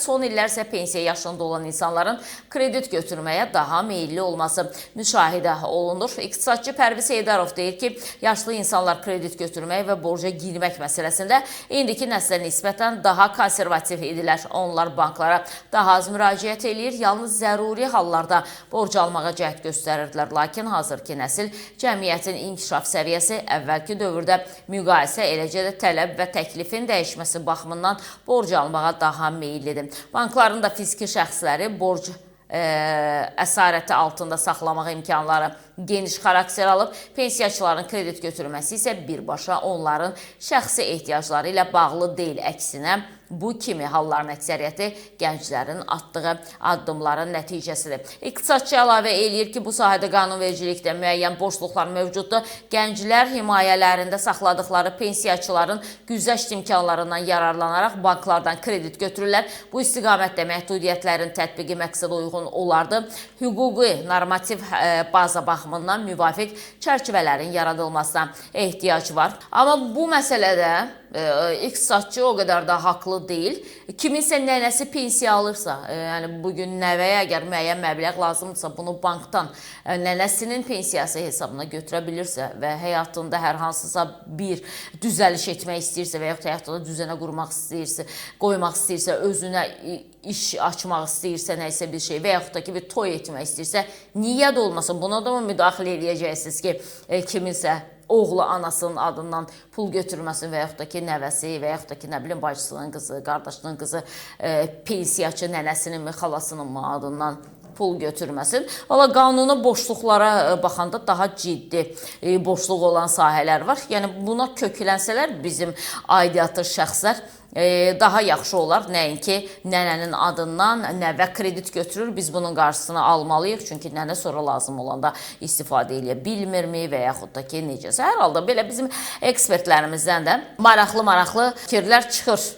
Son illər isə pensiya yaşında olan insanların kredit götürməyə daha meyilli olması müşahidə olunur. İqtisadçı Pərviz Heydarov deyir ki, yaşlı insanlar kredit götürmək və borca girmək məsələsində indiki nəslə nisbətən daha konservativ idilər. Onlar banklara daha az müraciət edir, yalnız zəruri hallarda borc almağa cəhd göstərirdilər. Lakin hazırki nəsil cəmiyyətin inkişaf səviyyəsi əvvəlki dövrdə müqayisə, eləcə də tələb və təklifin dəyişməsi baxımından borc almağa daha meyillidir. Bankların da fiziki şəxsləri borc əsarəti altında saxlamaq imkanları geniş xarakter alıb. Pensiyaçıların kredit götürməsi isə birbaşa onların şəxsi ehtiyacları ilə bağlı deyil. Əksinə, bu kimi halların əksəriyyəti gənclərin atdığı addımların nəticəsidir. İqtisadçı əlavə eləyir ki, bu sahədə qanunvericilikdə müəyyən boşluqlar mövcuddur. Gənclər himayələrində saxladıkları pensiyaçıların güzəşt imkanlarından yararlanaraq banklardan kredit götürürlər. Bu istiqamətdə məhdudiyyətlərin tətbiqi məqsədə uyğun olardı. Hüquqi, normativ baza baxımından müvafiq çərçivələrin yaradılmasına ehtiyac var. Amma bu məsələdə iqtisadçı o qədər də haqlı deyil. Kiminsə nənəsi pensiya alırsa, yəni bugün nəvəyə əgər müəyyən məbləğ lazımdırsa, bunu bankdan nənəsinin pensiyası hesabına götürə bilirsə və həyatında hər hansısa bir düzəliş etmək istəyirsə və yaxud həyatında düzənə qurmaq istəyirsə, qoymaq istəyirsə, özünə iş açmaq istəyirsə, nəyisə bir şey və yaxud da ki, bir toy etmək istəyirsə, niyə də olmasın? Buna da mı müdaxilə edəcəksiniz ki, kiminsə oğlu anasının adından pul götürməsin və yaxud da ki, nəvəsi və yaxud da ki, nə bilim, bacısının qızı, qardaşının qızı pensiyaçı nənəsinin mi, xalasının mı adından pul götürməsin. Valla qanuna boşluqlara baxanda daha ciddi boşluq olan sahələr var. Yəni buna köklənsələr bizim aidiyyatlı şəxslər daha yaxşı olar. Nəinki nənənin adından nəvə kredit götürür, biz bunun qarşısını almalıyıq. Çünki nənə sonra lazım olanda istifadə edə bilmirmi və yaxud da ki, necəsə. Hər halda belə bizim ekspertlərimizdən də maraqlı fikirlər çıxır.